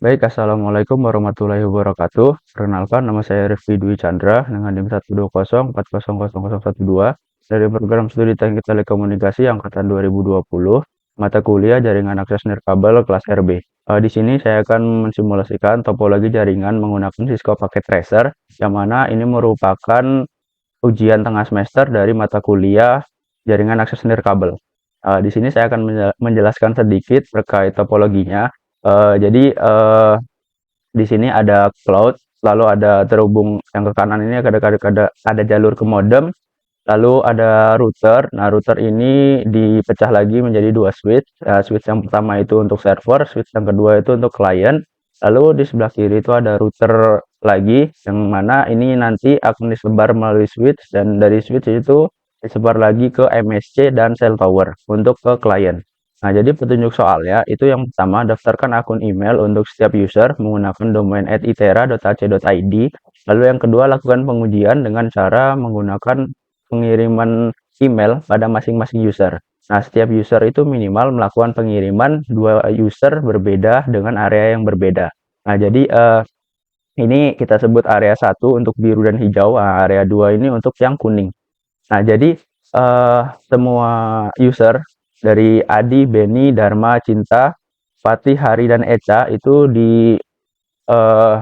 Baik, assalamualaikum warahmatullahi wabarakatuh. Perkenalkan, nama saya Rifki Dwi Chandra dengan NIM 120400012 dari program studi Teknik Telekomunikasi angkatan 2020, mata kuliah Jaringan Akses Nirkabel kelas RB. Di sini saya akan mensimulasikan topologi jaringan menggunakan Cisco Packet Tracer, yang mana ini merupakan ujian tengah semester dari mata kuliah Jaringan Akses Nirkabel. Di sini saya akan menjelaskan sedikit terkait topologinya. Jadi di sini ada cloud, lalu ada terhubung yang ke kanan ini ada jalur ke modem, lalu ada router. Nah, router ini dipecah lagi menjadi dua switch. Switch yang pertama itu untuk server, switch yang kedua itu untuk client. Lalu di sebelah kiri itu ada router lagi, yang mana ini nanti akan disebar melalui switch, dan dari switch itu disebar lagi ke MSC dan cell tower untuk ke client. Nah, jadi petunjuk soalnya itu yang pertama, daftarkan akun email untuk setiap user menggunakan domain @itera.ac.id. Lalu yang kedua, lakukan pengujian dengan cara menggunakan pengiriman email pada masing-masing user. Nah, setiap user itu minimal melakukan pengiriman 2 user berbeda dengan area yang berbeda. Nah, jadi ini kita sebut area 1 untuk biru dan hijau, area 2 ini untuk yang kuning. Nah, jadi semua user dari Adi, Beni, Dharma, Cinta, Fatih, Hari, dan Eca itu eh,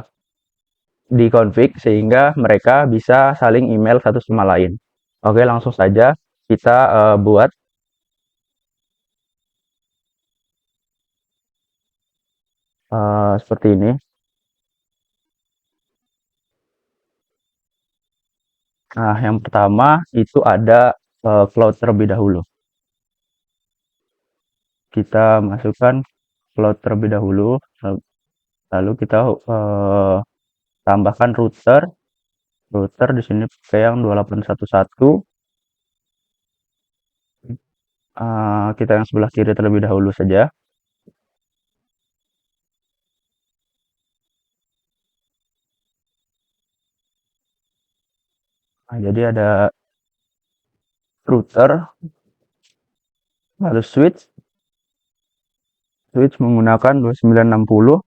dikonfig sehingga mereka bisa saling email satu sama lain. Oke, langsung saja kita buat seperti ini. Nah, yang pertama itu ada cloud terlebih dahulu. Kita masukkan cloud terlebih dahulu, lalu kita tambahkan router. Router di sini pakai yang 2811. Kita yang sebelah kiri terlebih dahulu saja. Nah, jadi ada router, lalu switch menggunakan 2960.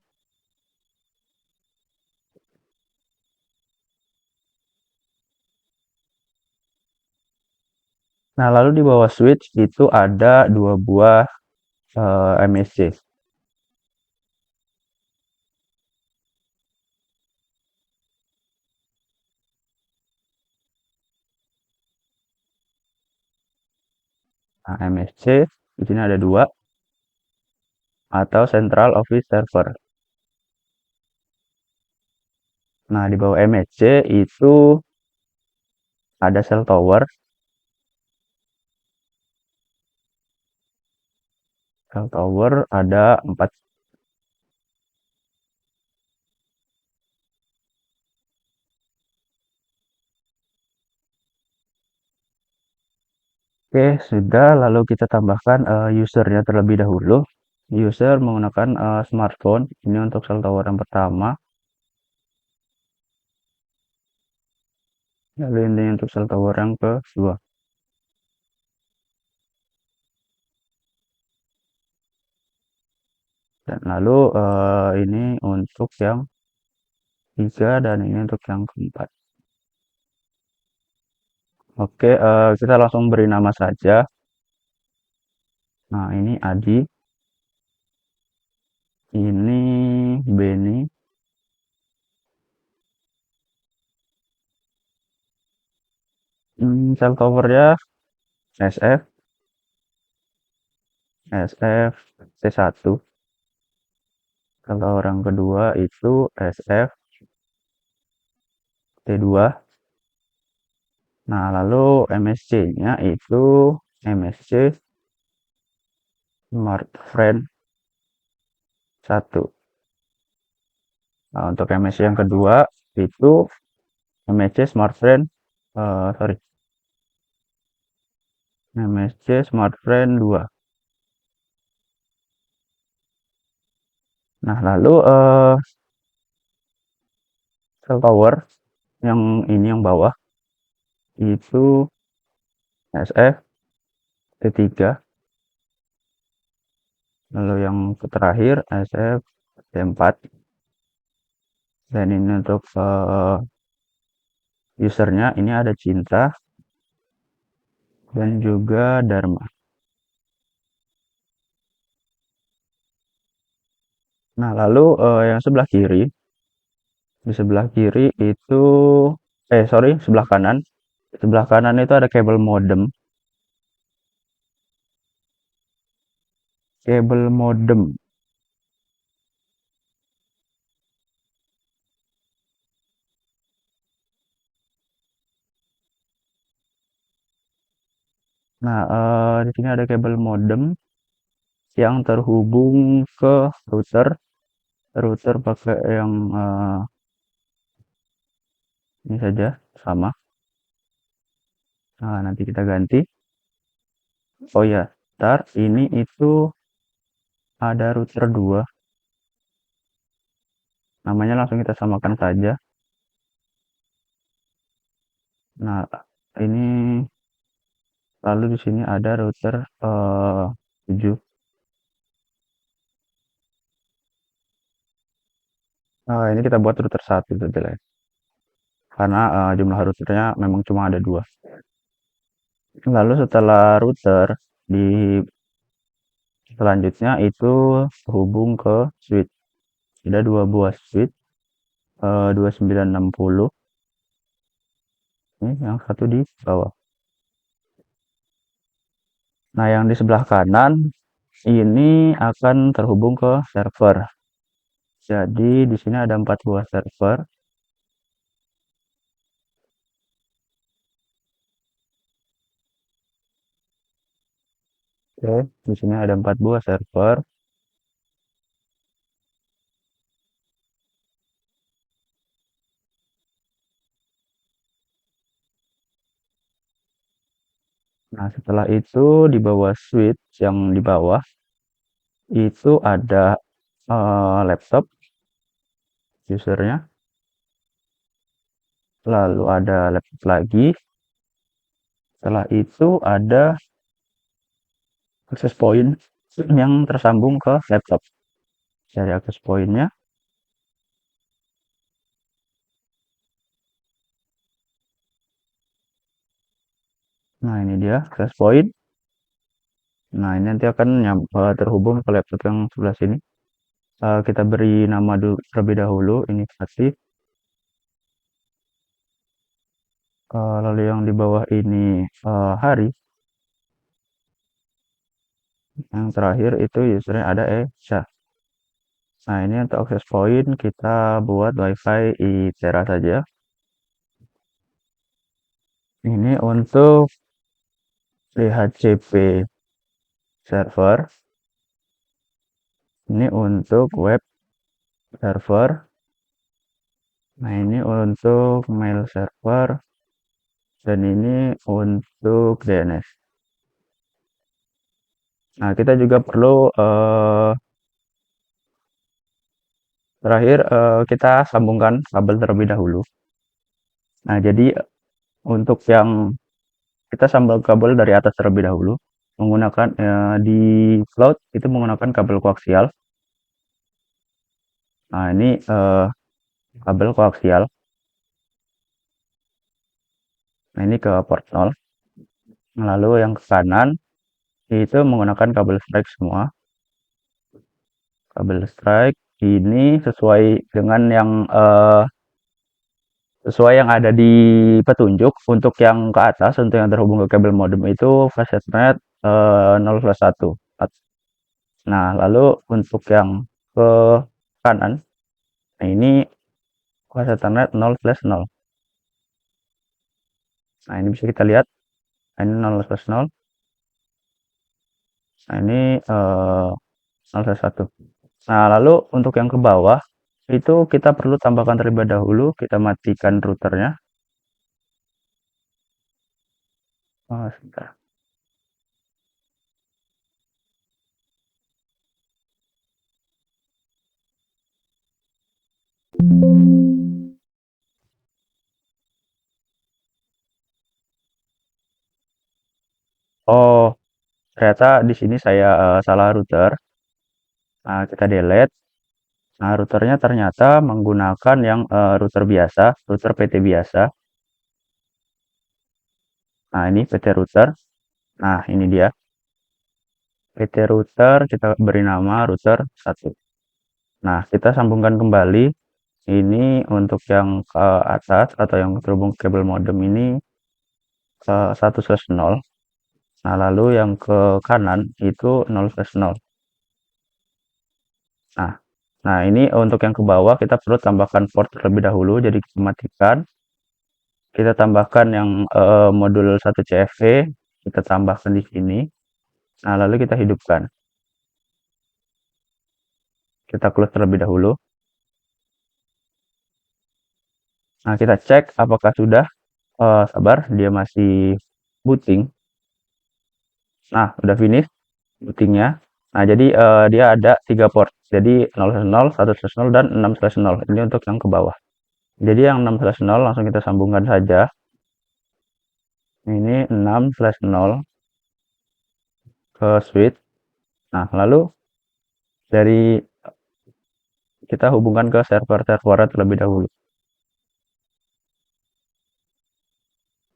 Nah, lalu di bawah switch itu ada 2 buah MSC. Nah, MSC di sini ada 2, atau Central Office Server. Nah, di bawah MSC itu ada cell tower. Cell tower ada 4. Oke, sudah. Lalu kita tambahkan usernya terlebih dahulu. User menggunakan smartphone. Ini untuk cell tower yang pertama. Lalu ini untuk cell tower yang kedua. Dan lalu ini untuk yang 3, dan ini untuk yang keempat. Oke, kita langsung beri nama saja. Nah, ini Adi. Ini Beni. Cell towernya SF, SF T1. Kalau orang kedua itu SF T2. Nah, lalu MSC-nya itu MSC Smart Friend 1. Nah, untuk MSC yang kedua itu MSC Smart Friend MSC Smart Friend 2. Nah, lalu cell tower yang ini yang bawah itu SF T3. Lalu yang terakhir SF T4. Dan ini untuk usernya, ini ada Cinta dan juga Dharma. Nah, lalu yang sebelah kiri, di sebelah kiri itu, sorry, sebelah kanan. Sebelah kanan itu ada kabel modem. Kabel modem. Nah, di sini ada kabel modem yang terhubung ke router. Router pakai yang ini saja, sama. Nah, nanti kita ganti. Oh ya, ntar ini itu ada router 2. Namanya langsung kita samakan saja. Nah, ini lalu di sini ada router 7. Nah, ini kita buat router 1 saja lah ya. Karena jumlah routernya memang cuma ada 2. Lalu setelah router di selanjutnya itu terhubung ke switch. Ada 2 buah switch 2960. Ini yang satu di bawah. Nah, yang di sebelah kanan ini akan terhubung ke server. Jadi di sini ada 4 buah server. Oke, di sini ada 4 buah server. Nah, setelah itu di bawah switch yang di bawah itu ada laptop usernya. Lalu ada laptop lagi. Setelah itu ada access point yang tersambung ke laptop. Dari access point-nya. Nah, ini dia access point. Nah, ini nanti akan terhubung ke laptop yang sebelah sini. Kita beri nama dulu terlebih dahulu, ini kasih. Lalu yang di bawah ini hari. Yang terakhir itu usernya ada Esha. Nah, ini untuk access point kita buat WiFi ITERA saja. Ini untuk DHCP server. Ini untuk web server. Nah, ini untuk mail server. Dan ini untuk DNS. Nah, kita juga perlu terakhir kita sambungkan kabel terlebih dahulu. Nah, jadi untuk yang kita sambung kabel dari atas terlebih dahulu menggunakan di cloud itu menggunakan kabel koaksial. Nah, ini kabel koaksial. Nah, ini ke port 0. Lalu yang ke kanan itu menggunakan kabel strike semua. Kabel strike ini sesuai dengan yang sesuai yang ada di petunjuk. Untuk yang ke atas, untuk yang terhubung ke kabel modem itu flash Ethernet 0/1. Nah, lalu untuk yang ke kanan, nah ini flash Ethernet 0/0. Nah, ini bisa kita lihat. Nah, ini 0/0. Nah, ini 0/1. Nah, lalu untuk yang ke bawah, itu kita perlu tambahkan terlebih dahulu, kita matikan routernya. Oh, sebentar. Oh, ternyata di sini saya salah router. Nah, kita delete. Nah, routernya ternyata menggunakan yang router biasa, router PT biasa. Nah, ini PT router. Nah, ini dia. PT router kita beri nama router 1. Nah, kita sambungkan kembali. Ini untuk yang ke atas atau yang terhubung kabel modem ini ke 1/0. Nah, lalu yang ke kanan itu 0/0. Nah, nah ini untuk yang ke bawah kita perlu tambahkan port terlebih dahulu. Jadi kita matikan. Kita tambahkan yang modul 1 CFV. Kita tambahkan di sini. Nah, lalu kita hidupkan. Kita close terlebih dahulu. Nah, kita cek apakah sudah. Sabar, dia masih booting. Nah, udah finish bootingnya. Nah, jadi dia ada 3 port. Jadi 0/0, 1/0, dan 6/0. Ini untuk yang ke bawah. Jadi yang 6/0 langsung kita sambungkan saja. Ini 6/0 ke switch. Nah, lalu dari kita hubungkan ke server-servernya terlebih dahulu.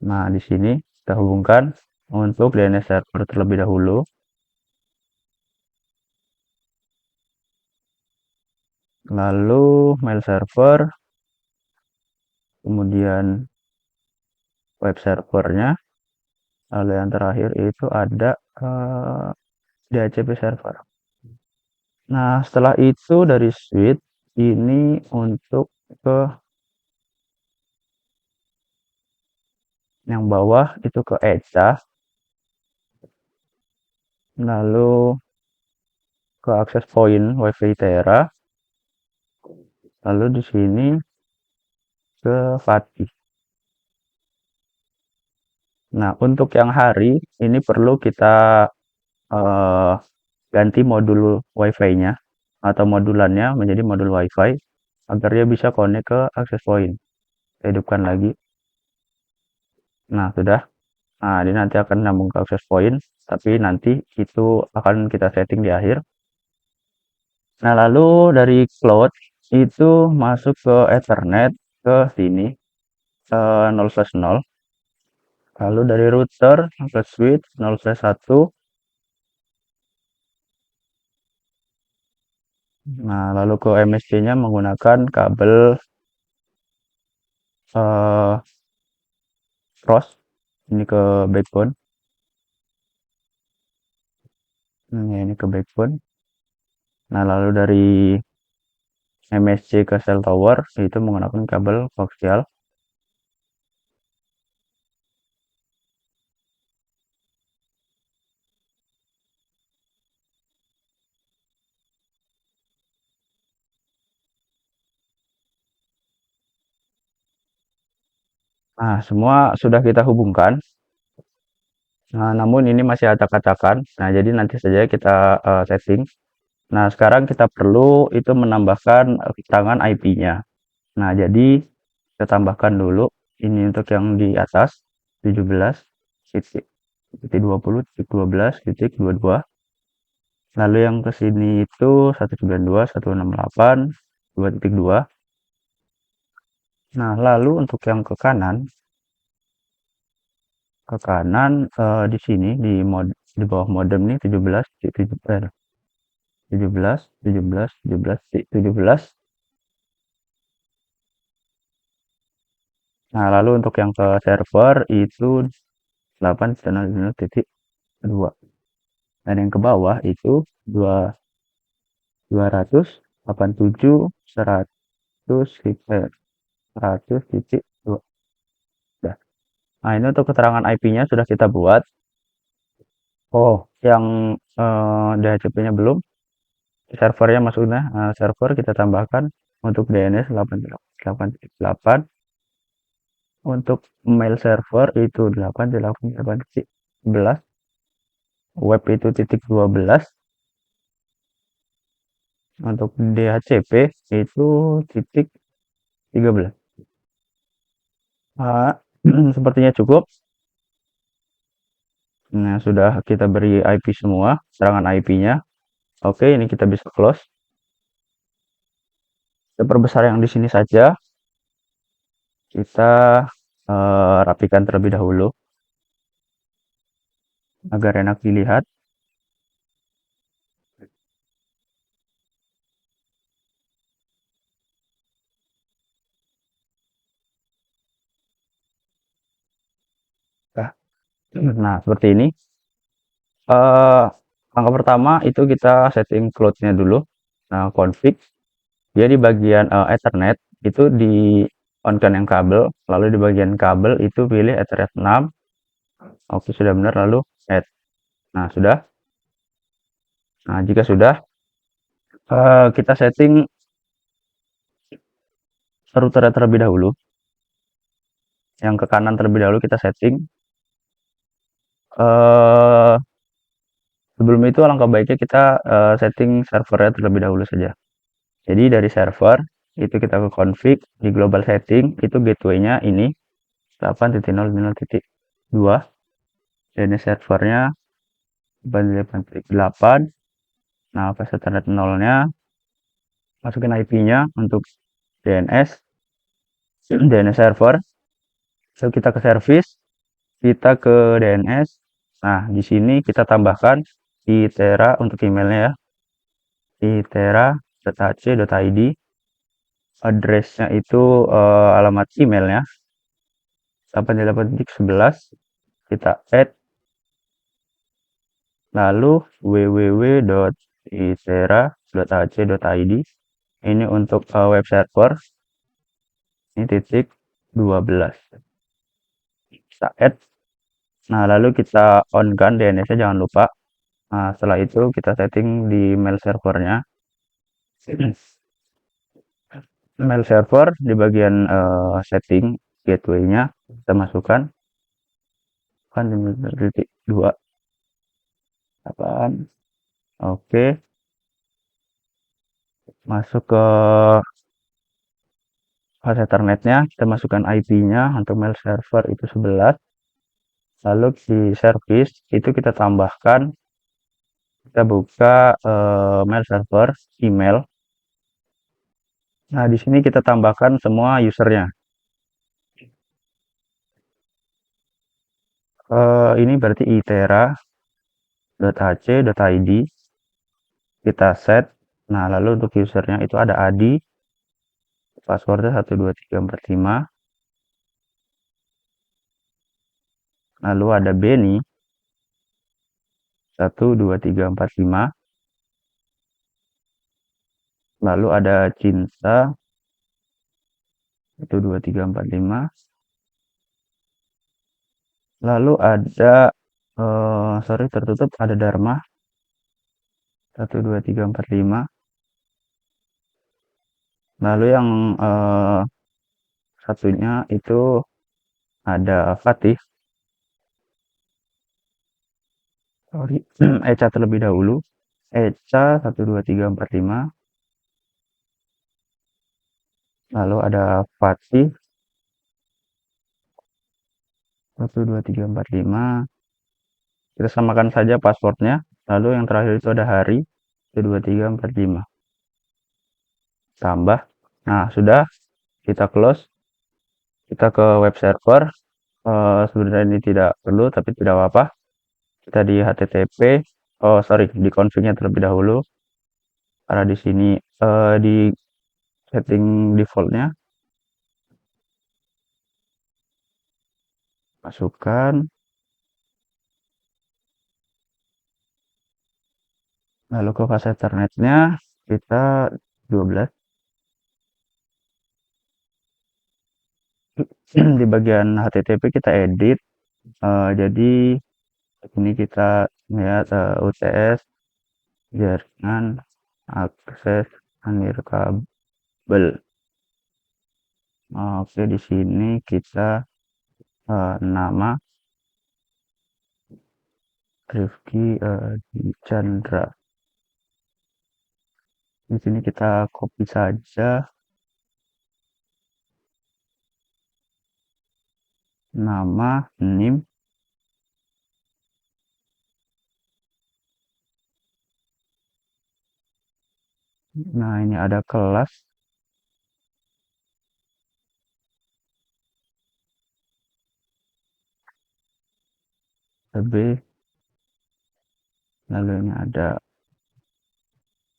Nah, di sini kita hubungkan untuk DNS server terlebih dahulu. Lalu mail server, kemudian web servernya, lalu yang terakhir itu ada DHCP server. Nah, setelah itu dari switch ini untuk ke yang bawah itu ke ECA, lalu ke access point WiFi Tera, lalu di sini ke FATI. Nah, untuk yang hari ini perlu kita ganti modul WiFi-nya atau modulannya menjadi modul WiFi agar dia bisa connect ke access point. Saya hidupkan lagi. Nah, sudah. Nah, ini nanti akan nyambung ke access point, tapi nanti itu akan kita setting di akhir. Nah, lalu dari cloud itu masuk ke Ethernet ke sini 0/0. Lalu dari router ke switch 0/1. Nah, lalu ke MSC-nya menggunakan kabel cross ini ke backbone. Ini ke backbone. Nah, lalu dari MSC ke cell tower itu menggunakan kabel koaksial. Nah, semua sudah kita hubungkan. Nah, namun ini masih acak-acakan. Nah, jadi nanti saja kita setting. Nah, sekarang kita perlu itu menambahkan keterangan IP-nya. Nah, jadi kita tambahkan dulu ini untuk yang di atas 17.20.12.22. Lalu yang ke sini itu 192.168.2.2. Nah, lalu untuk yang ke kanan di sini di bawah modem nih 17. Nah, lalu untuk yang ke server itu 8.0.2. Dan yang ke bawah itu 287.100.100.2. Nah, ini untuk keterangan IP-nya sudah kita buat. Oh, yang DHCP-nya belum. Servernya maksudnya, server kita tambahkan untuk DNS 8.8.8. Untuk mail server itu 8.8.11. Web itu .12. Untuk DHCP itu .13. Sepertinya cukup. Nah, sudah kita beri IP semua, serangan IP-nya. Oke, ini kita bisa close. Kita perbesar yang di sini saja. Kita rapikan terlebih dahulu agar enak dilihat. Nah, seperti ini. Eh, Langkah pertama itu kita setting cloud-nya dulu. Nah, config. Dia di bagian Ethernet itu di on-kan yang kabel, lalu di bagian kabel itu pilih Ethernet 6. Oke, sudah benar, lalu add. Nah, sudah. Nah, jika sudah, kita setting router terlebih dahulu. Yang ke kanan terlebih dahulu kita setting. Eh, Sebelum itu alangkah baiknya kita setting servernya terlebih dahulu saja. Jadi dari server itu kita ke config di global setting itu gateway-nya ini 8.0.0.2 dan ini servernya 8.8. Nah, pas ethernet 0-nya masukin IP-nya untuk DNS DNS server. Lalu kita ke service, kita ke DNS. Nah, di sini kita tambahkan itera untuk emailnya ya. itera.hc.id. Addressnya itu alamat emailnya 88.11. Kita add, lalu www.itera.hc.id. Ini untuk web server. Ini titik 12. Kita add. Nah, lalu kita on kan DNS-nya, jangan lupa. Nah, setelah itu kita setting di mail servernya. Mail server di bagian setting gateway-nya kita masukkan kan di titik 2 apaan. Oke, masuk ke file Ethernet-nya, kita masukkan IP-nya untuk mail server itu 11. Lalu di service itu kita tambahkan, kita buka mail server email. Nah, di sini kita tambahkan semua usernya. Ini berarti itera.hc.id. Kita set. Nah, lalu untuk usernya itu ada Adi, passwordnya 12345. Lalu ada Benny 12345. Lalu ada Cinta 12345. Lalu ada sorry tertutup, ada Dharma 12345. Lalu yang satunya itu ada Fatih, sorry, Eca terlebih dahulu, Eca 12345. Lalu ada Fatih 12345. Kita samakan saja passwordnya. Lalu yang terakhir itu ada Hari 12345. Tambah. Nah, sudah. Kita close. Kita ke web server. Sebenarnya ini tidak perlu, tapi tidak apa-apa. Kita di HTTP. Oh, sorry, di config-nya terlebih dahulu. Karena di sini di setting default-nya. Masukkan. Lalu ke fase Ethernet-nya. Kita 12. Di bagian HTTP kita edit. Jadi ini kita lihat UTS jaringan akses nirkabel. Oke, di sini kita nama Rifki di Chandra. Di sini kita copy saja nama, NIM. Nah, ini ada kelas. B, lalu ini ada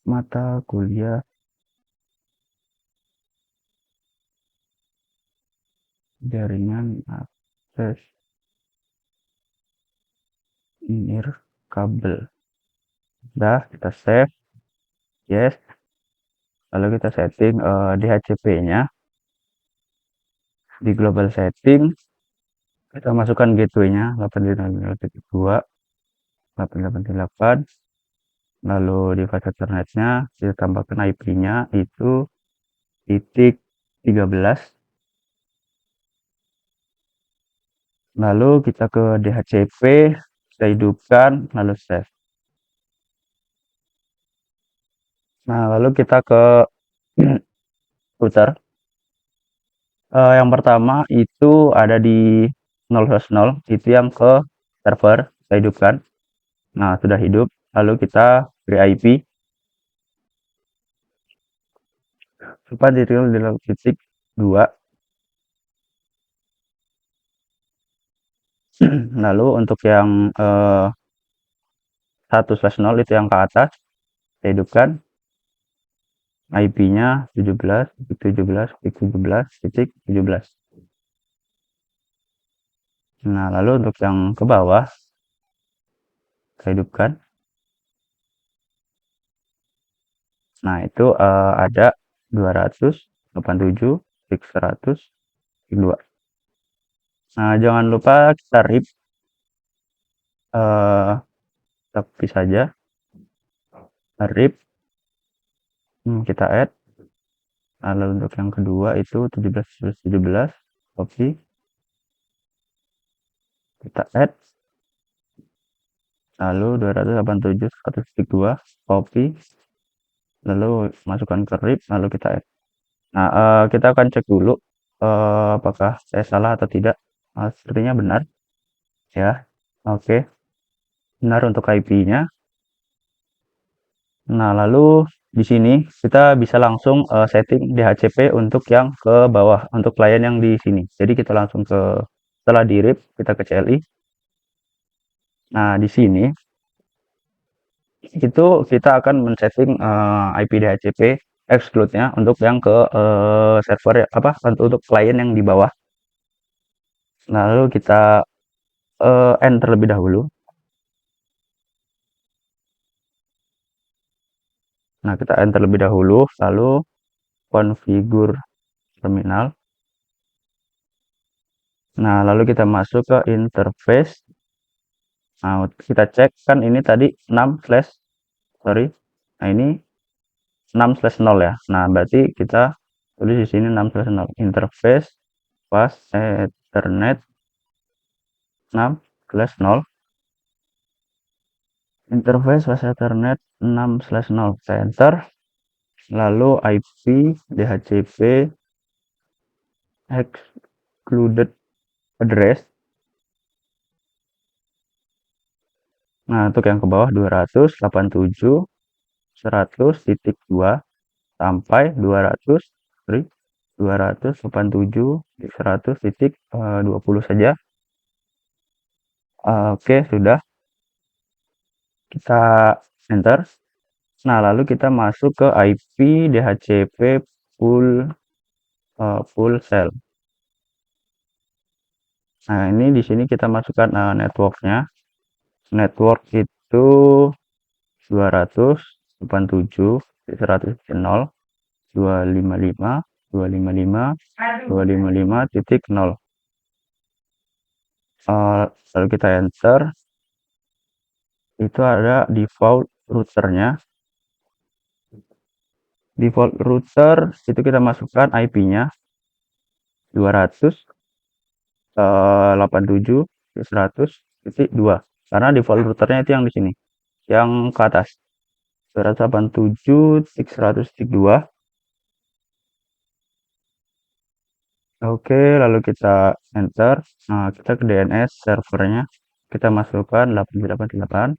mata kuliah jaringan akses nirkabel. Udah, kita save, yes. Lalu kita setting DHCP-nya di global setting. Kita masukkan gateway-nya 802, 888. Lalu di fase Ethernet-nya kita tambahkan IP-nya itu titik 13. Lalu kita ke DHCP, kita hidupkan, lalu save. Nah, lalu kita ke router. Yang pertama itu ada di 0/0, itu yang ke server, kita hidupkan. Nah, sudah hidup. Lalu kita beri IP. Supaya di 0.2. Lalu untuk yang 1/0 itu yang ke atas, kita hidupkan. IP-nya 17.17.17.17. Nah, lalu untuk yang ke bawah, saya hidupkan. Nah, itu ada 287.100.2. Nah, jangan lupa kita RIP, tapi saja RIP, kita add. Lalu untuk yang kedua itu 17 copy, kita add. Lalu 287.100.2 copy, lalu masukkan ke RIP, lalu kita add. Nah, kita akan cek dulu apakah saya salah atau tidak. Sepertinya benar ya. Oke, benar untuk IP-nya. Nah, lalu di sini kita bisa langsung setting DHCP untuk yang ke bawah, untuk klien yang di sini. Jadi kita langsung ke, setelah di RIP, kita ke CLI. Nah, di sini itu kita akan men-setting IP DHCP exclude-nya untuk yang ke server apa, untuk klien yang di bawah. Lalu kita end terlebih dahulu. Nah, kita end terlebih dahulu, lalu configure terminal. Nah, lalu kita masuk ke interface. Nah, kita cek kan ini tadi 6/, sorry. Nah, ini 6/0 ya. Nah, berarti kita tulis di sini 6/0. Interface pas Ethernet 6/0. Interface pas Ethernet 6/0. Kita enter. Lalu IP DHCP excluded address. Nah, untuk yang ke bawah 287.100.2 sampai 287.100.20 saja. Oke, sudah. Kita enter. Nah, lalu kita masuk ke IP DHCP full cell. Nah, ini di sini kita masukkan networknya. Network itu 287.100.0, 255, 255, 255.0. Lalu kita enter. Itu ada default routernya. Default router itu kita masukkan IP-nya 287.100.2 karena default routernya itu yang di sini, yang ke atas 287.100.2. Oke, lalu kita enter. Nah, kita ke DNS servernya, kita masukkan 888.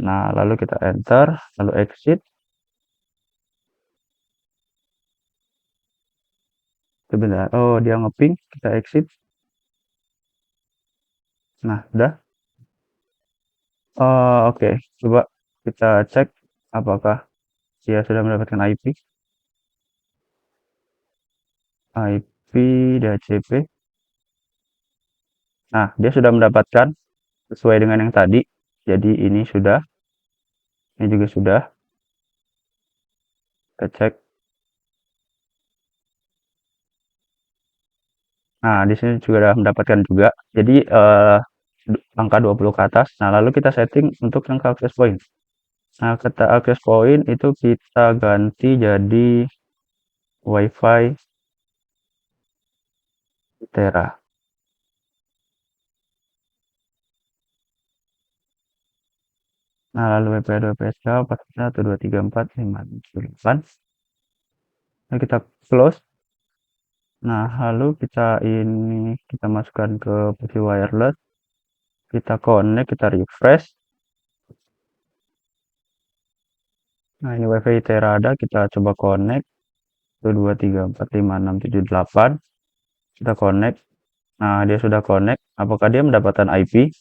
Nah, lalu kita enter, lalu exit. Sebentar, oh dia ngeping, kita exit. Nah, udah. Oke, coba kita cek apakah dia sudah mendapatkan IP DHCP. Nah, dia sudah mendapatkan sesuai dengan yang tadi. Jadi ini sudah, ini juga sudah. Kita cek. Nah, di sini juga sudah mendapatkan juga. Jadi angka 20 ke atas. Nah, lalu kita setting untuk yang ke access point. Nah, kata access point itu kita ganti jadi WiFi Tera. Nah, lalu WP2 PSK 41 2 3 4 5 6 8. Nah, kita close. Nah, lalu kita masukkan ke PC wireless, kita connect, kita refresh. Nah, ini WiFi Tera ada, kita coba connect. 1 2 3 4 5 6 7 8. Kita connect. Nah, dia sudah connect. Apakah dia mendapatkan IP?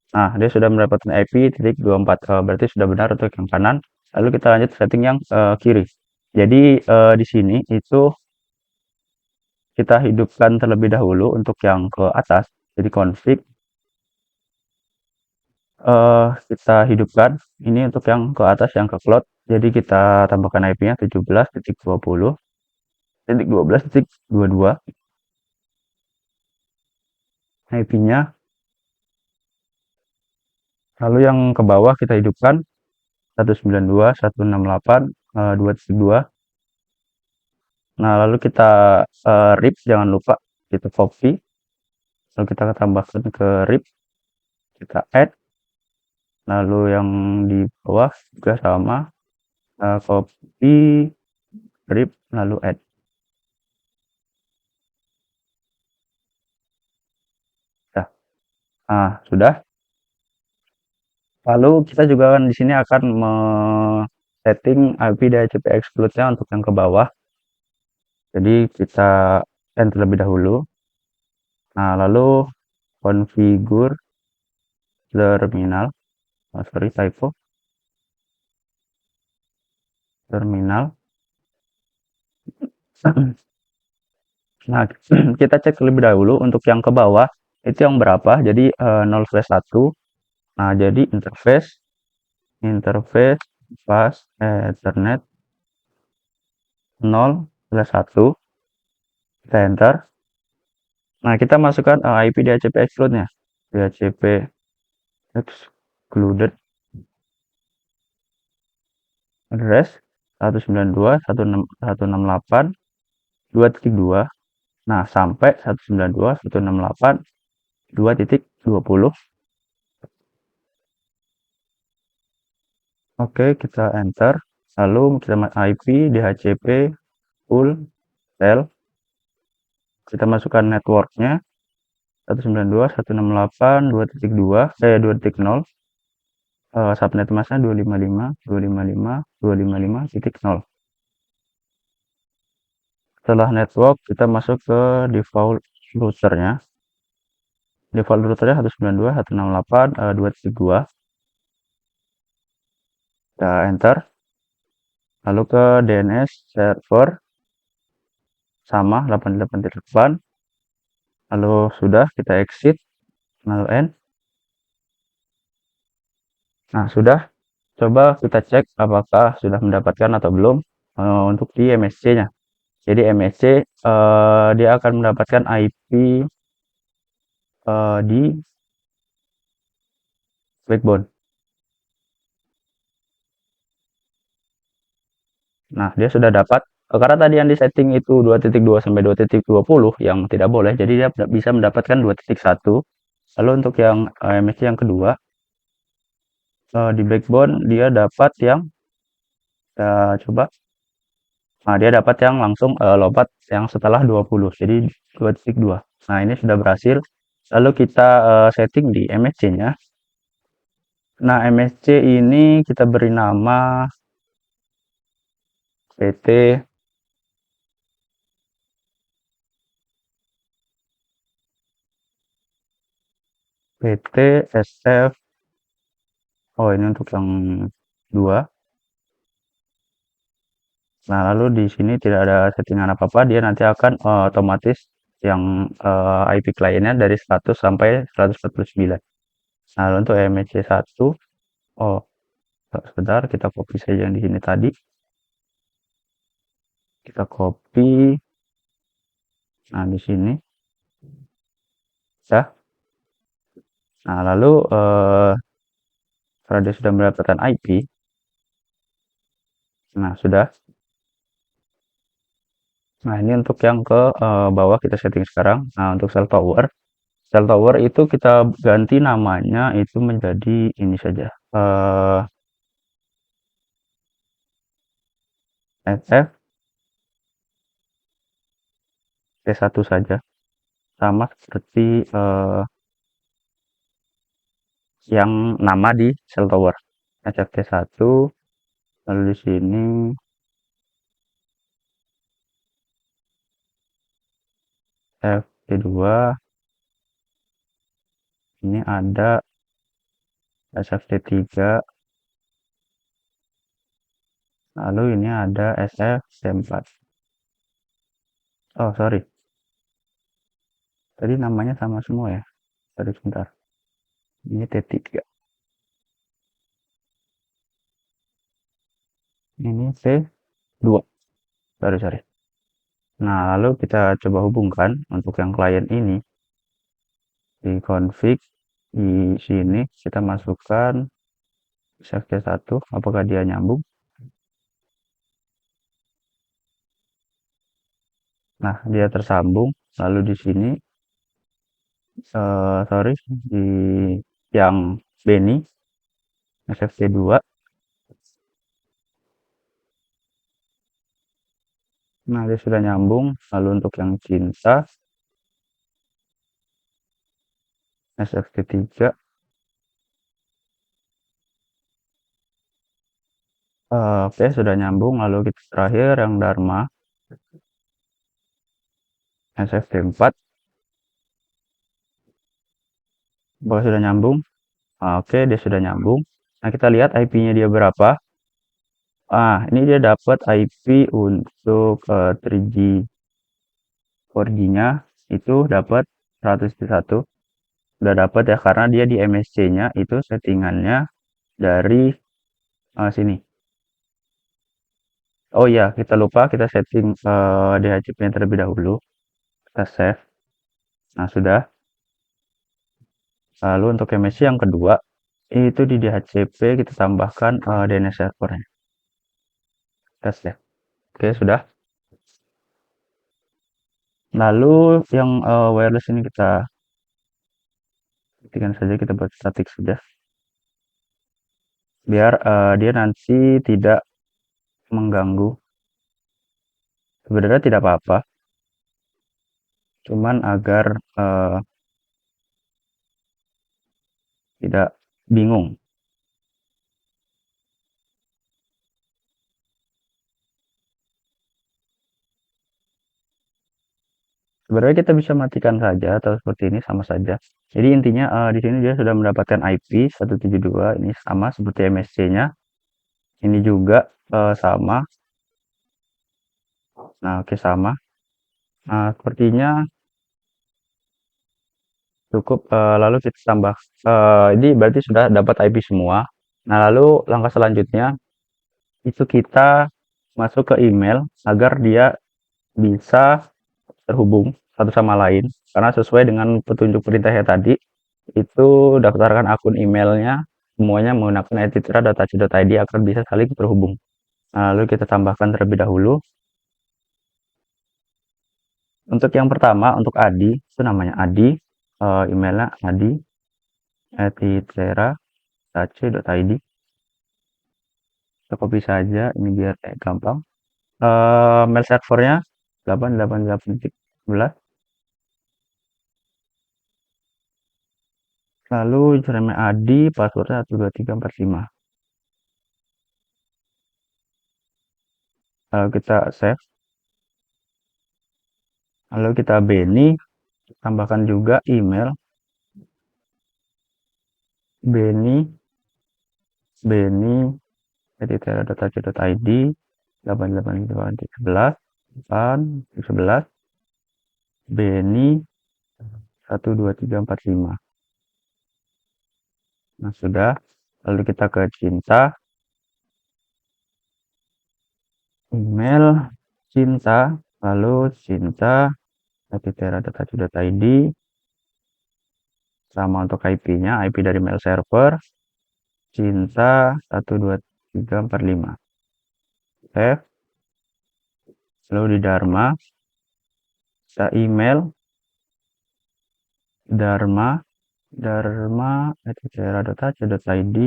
Nah, dia sudah mendapatkan IP titik 24. Berarti sudah benar untuk yang kanan. Lalu kita lanjut setting yang kiri. Jadi di sini itu kita hidupkan terlebih dahulu untuk yang ke atas. Jadi config kita hidupkan ini untuk yang ke atas, yang ke cloud. Jadi kita tambahkan IP-nya 17.20.12.22. IP-nya. Lalu yang ke bawah kita hidupkan 192.168.2.2. Nah, lalu kita RIP, jangan lupa kita copy. Lalu kita tambahkan ke RIP, kita add. Lalu yang di bawah juga sama, copy, RIP, lalu add. Nah, sudah. Lalu kita juga kan di sini akan setting IP DHCP exclude-nya untuk yang ke bawah. Jadi kita end terlebih dahulu. Nah, lalu configure terminal. Sorry, typo. Terminal. Nah, kita cek terlebih dahulu untuk yang ke bawah itu yang berapa. Jadi 0/1. Nah, jadi interface pas Ethernet 0/1. Kita enter. Nah, kita masukkan IP DHCP exclude-nya. DHCP excluded address 192.168.2.2. Nah, sampai 192.168.2.20. Oke, kita enter. Lalu kita IP DHCP full cell. Kita masukkan networknya 192.168.2.2, 2.0. Subnet masknya 255.255.255.0. Setelah network, kita masuk ke default routernya. Default routernya 192.168.2.2. Kita enter. Lalu ke DNS server sama 88.8. Lalu sudah, kita exit. Lalu end. Nah, sudah. Coba kita cek apakah sudah mendapatkan atau belum untuk di MSC-nya. Jadi MSC dia akan mendapatkan IP di backbone. Nah, dia sudah dapat. Karena tadi yang disetting itu 2.2 sampai 2.20 yang tidak boleh, jadi dia bisa mendapatkan 2.1. Lalu untuk yang MSC yang kedua, di backbone dia dapat yang, coba. Nah, dia dapat yang langsung lompat yang setelah 20, jadi 2.2. Nah, ini sudah berhasil. Lalu kita setting di MSC-nya. Nah, MSC ini kita beri nama PT PT SF Oh, ini untuk yang 2. Nah, lalu di sini tidak ada settingan apa-apa, dia nanti akan otomatis yang IP kliennya dari 100 sampai 149. Nah, lalu untuk MSC1, oh, sebentar, kita copy saja yang di sini tadi. Kita copy. Nah, di sini ya. Nah, lalu karena dia sudah mendapatkan IP, nah sudah. Nah, ini untuk yang ke bawah kita setting sekarang. Nah, untuk cell tower itu kita ganti namanya itu menjadi ini saja. SF T1 saja. Sama seperti yang nama di cell tower. SFT1, lalu di sini FT2, ini ada SFT3, lalu ini ada SFT4. Oh, sorry. Tadi namanya sama semua ya. Sorry, sebentar. Ini T3. Ini T2. Sorry, sorry. Nah, lalu kita coba hubungkan untuk yang klien ini. Di config, di sini kita masukkan SFT1, apakah dia nyambung? Nah, dia tersambung. Lalu di sini, sorry, di yang Benny, SFT2. Nah, dia sudah nyambung. Lalu untuk yang Cinta, SFT3. Oke, sudah nyambung. Lalu kita terakhir yang Dharma, SFT4. Apakah sudah nyambung? Oke, dia sudah nyambung. Nah, kita lihat IP-nya dia berapa. Ini dia dapat IP untuk 3G 4G-nya itu dapat 101. Udah dapat ya karena dia di MSC-nya itu settingannya dari sini. Oh iya, kita lupa kita setting DHCP-nya terlebih dahulu. Kita save. Nah, sudah. Lalu untuk MSC yang kedua, itu di DHCP kita tambahkan DNS servernya. Kita save. Oke, sudah. Lalu yang wireless ini kita ketikkan saja, kita buat statik saja. Biar dia nanti tidak mengganggu. Sebenarnya tidak apa-apa. Cuman agar tidak bingung. Sebenarnya kita bisa matikan saja atau seperti ini sama saja. Jadi intinya di sini dia sudah mendapatkan IP 172, ini sama seperti MSC-nya. Ini juga sama. Nah, oke sama. Nah, sepertinya cukup. Lalu kita tambah. Ini berarti sudah dapat IP semua. Nah, lalu langkah selanjutnya itu kita masuk ke email agar dia bisa terhubung satu sama lain. Karena sesuai dengan petunjuk perintahnya tadi, itu daftarkan akun emailnya semuanya menggunakan etcetera.ac.id agar bisa saling terhubung. Nah, lalu kita tambahkan terlebih dahulu. Untuk yang pertama, untuk Adi, itu namanya Adi, emailnya adi@etcetera.ac.id. Kita copy saja, ini biar gampang. Mail servernya 888.11. Lalu username Adi, passwordnya 12345. Lalu kita save. Lalu kita Benny, tambahkan juga email Benny beni@tera.ac.id 8811 beni 12345. Nah, sudah. Lalu kita ke cinta, email cinta, lalu cinta@tera.ac.id, sama untuk IP-nya, IP dari mail server, cinta 12345. Save. Lalu di Dharma, kita email dharma@tera.ac.id,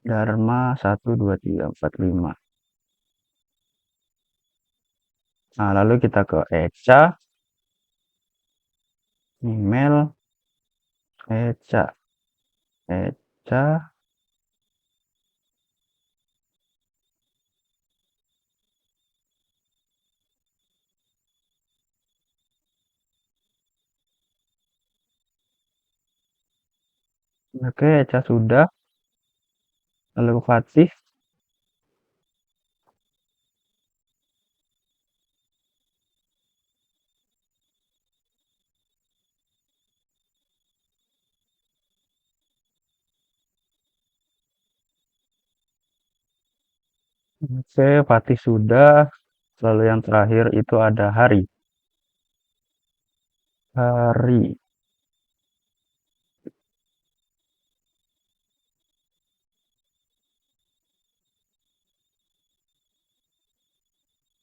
Dharma 12345. Nah, lalu kita ke Eca, email Eca, Eca, oke, Eca sudah. Lalu Fatih, oke, Fatih sudah. Lalu yang terakhir itu ada Hari, Hari,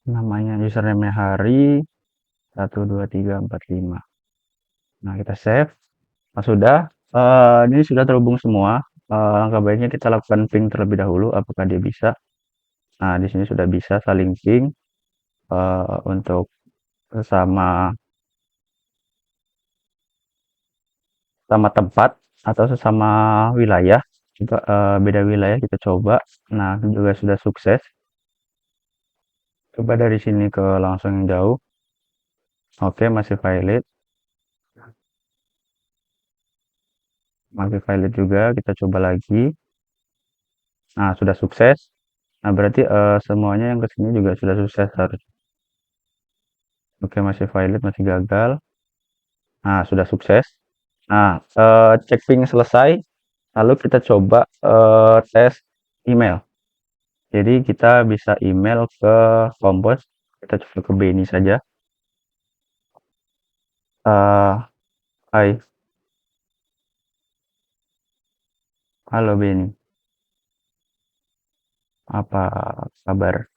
namanya username Hari 12345. Nah, kita save. Nah, sudah. Ini sudah terhubung semua. Langkah baiknya kita lakukan ping terlebih dahulu, apakah dia bisa. Nah, di sini sudah bisa saling ping untuk sesama sama tempat atau sesama wilayah. Juga beda wilayah kita coba. Nah, juga sudah sukses. Coba dari sini ke langsung yang jauh. Oke, masih valid. Masih valid juga. Kita coba lagi. Nah, sudah sukses. Nah, berarti semuanya yang kesini juga sudah sukses harus. Oke, masih valid, masih gagal. Nah, sudah sukses. Nah, cek ping selesai. Lalu kita coba tes email. Jadi kita bisa email ke Kompos. Kita coba ke Beni saja. Hai, halo Beni. Apa kabar?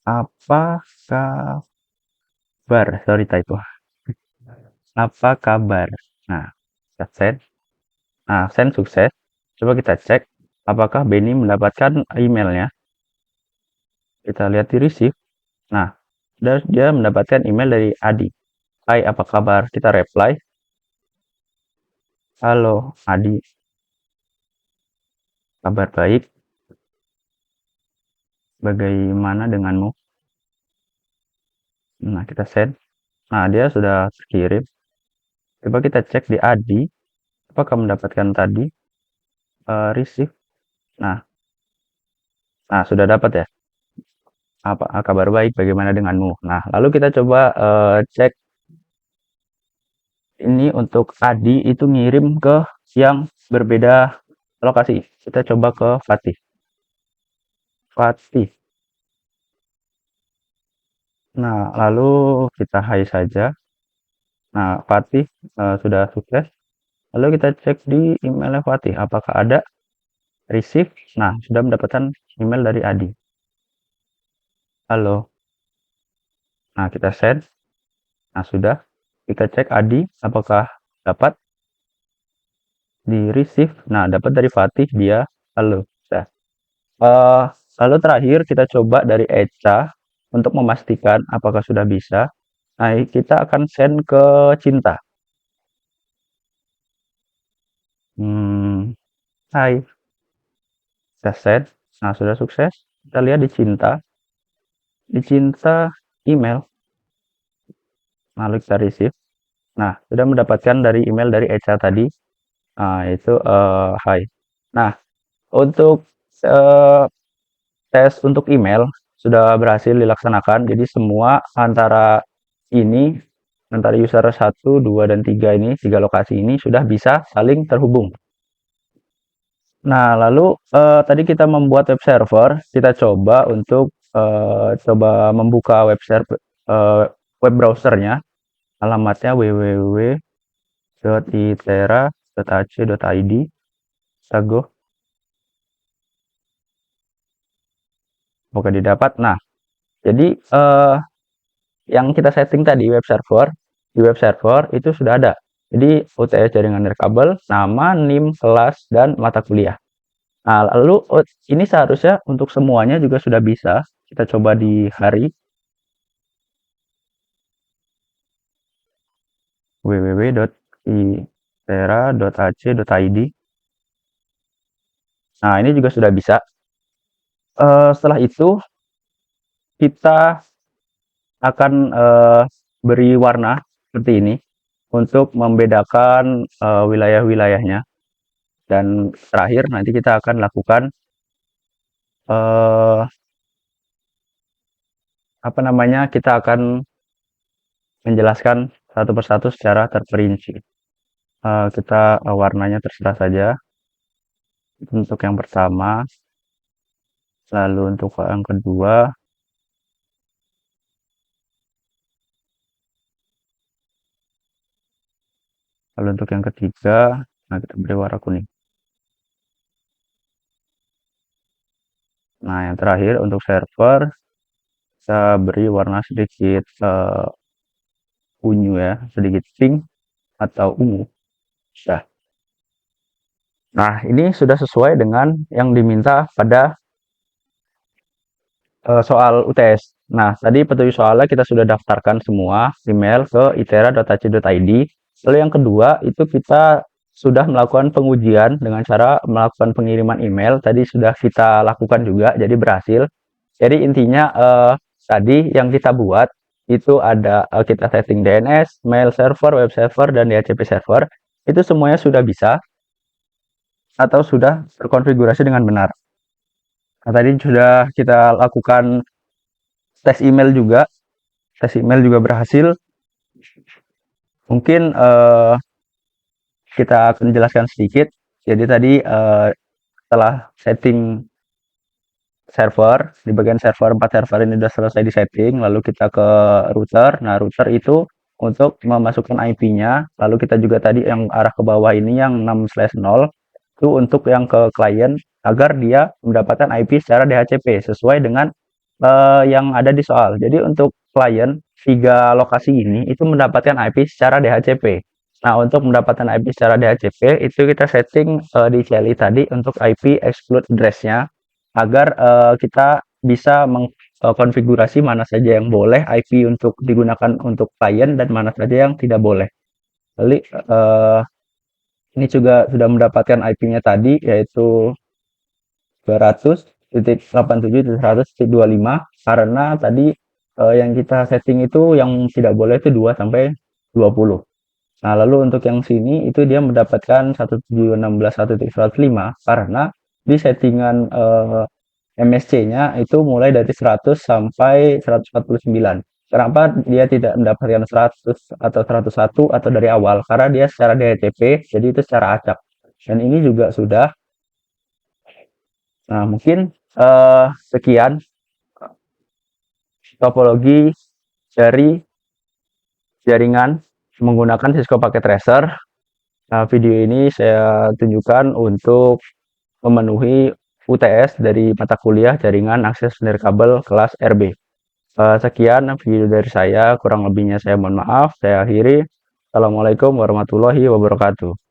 Apa kabar? Sorry typo. Apa kabar? Nah, kita send. Nah, send sukses. Coba kita cek apakah Beni mendapatkan emailnya. Kita lihat di receive. Nah, dia mendapatkan email dari Adi. Hai, apa kabar? Kita reply. Halo, Adi. Kabar baik. Bagaimana denganmu? Nah, kita send. Nah, dia sudah terkirim. Coba kita cek di Adi. Apakah mendapatkan tadi receive? Nah, sudah dapat ya. Apa kabar baik? Bagaimana denganmu? Nah, lalu kita coba cek ini untuk Adi itu ngirim ke yang berbeda lokasi. Kita coba ke Fatih. Fatih. Nah, lalu kita hai saja. Nah, Fatih sudah sukses. Lalu kita cek di emailnya Fatih. Apakah ada receive? Nah, sudah mendapatkan email dari Adi. Halo. Nah, kita send. Nah, sudah. Kita cek Adi. Apakah dapat di receive? Nah, dapat dari Fatih dia. Halo. Sudah. Eh, lalu terakhir kita coba dari Eca untuk memastikan apakah sudah bisa. Nah, kita akan send ke Cinta. Hai, kita send. Nah, sudah sukses. Kita lihat di Cinta email. lalu kita receive. Nah, sudah mendapatkan dari email dari Echa tadi, itu hai. Nah, untuk tes untuk email sudah berhasil dilaksanakan. Jadi semua ini antara user 1, 2, dan 3 ini, 3 lokasi ini sudah bisa saling terhubung. Nah, lalu tadi kita membuat web server, kita coba untuk coba membuka web browsernya, alamatnya www.itera.ac.id. Kita go, oke didapat. Nah, jadi yang kita setting tadi di web server itu sudah ada. Jadi UTS jaringan nirkabel, nama, NIM, kelas, dan mata kuliah. Nah, lalu ini seharusnya untuk semuanya juga sudah bisa. Kita coba di hari www.itera.ac.id. Nah, ini juga sudah bisa. Setelah itu kita akan beri warna seperti ini untuk membedakan wilayah-wilayahnya. Dan terakhir nanti kita akan lakukan kita akan menjelaskan satu persatu secara terperinci. Kita warnanya terserah saja. Untuk yang pertama, lalu untuk yang kedua, lalu untuk yang ketiga, nah kita beri warna kuning. Nah, yang terakhir untuk server, kita beri warna sedikit ungu ya, sedikit pink atau ungu. Nah, ini sudah sesuai dengan yang diminta pada soal UTS. Nah, tadi petunjuk soalnya kita sudah daftarkan semua email ke itera.ac.id. Lalu yang kedua, itu kita sudah melakukan pengujian dengan cara melakukan pengiriman email. Tadi sudah kita lakukan juga, jadi berhasil. Jadi intinya tadi yang kita buat itu ada kita setting DNS, mail server, web server, dan DHCP server. Itu semuanya sudah bisa atau sudah terkonfigurasi dengan benar. Nah, tadi sudah kita lakukan tes email juga berhasil. Mungkin kita akan jelaskan sedikit. Jadi tadi setelah setting server, di bagian server 4 server ini sudah selesai di setting, lalu kita ke router. Nah, router itu untuk memasukkan IP-nya, lalu kita juga tadi yang arah ke bawah ini yang 6/0 itu untuk yang ke klien agar dia mendapatkan IP secara DHCP sesuai dengan yang ada di soal. Jadi untuk klien 3 lokasi ini itu mendapatkan IP secara DHCP. Nah, untuk mendapatkan IP secara DHCP itu kita setting di CLI tadi untuk IP exclude address-nya agar kita bisa mengkonfigurasi mana saja yang boleh IP untuk digunakan untuk klien dan mana saja yang tidak boleh. Jadi ini juga sudah mendapatkan IP-nya tadi yaitu 200.87.100.25 karena tadi yang kita setting itu yang tidak boleh itu 2 sampai 20. Nah, lalu untuk yang sini itu dia mendapatkan 176.1.105 karena di settingan MSC-nya itu mulai dari 100 sampai 149. Kenapa dia tidak mendapatkan 100 atau 101 atau dari awal? Karena dia secara DHCP, jadi itu secara acak. Dan ini juga sudah. Nah, mungkin sekian topologi dari jaringan menggunakan Cisco Packet Tracer. Nah, video ini saya tunjukkan untuk memenuhi UTS dari mata kuliah jaringan akses nirkabel kelas RB. Sekian video dari saya, kurang lebihnya saya mohon maaf. Saya akhiri. Assalamualaikum warahmatullahi wabarakatuh.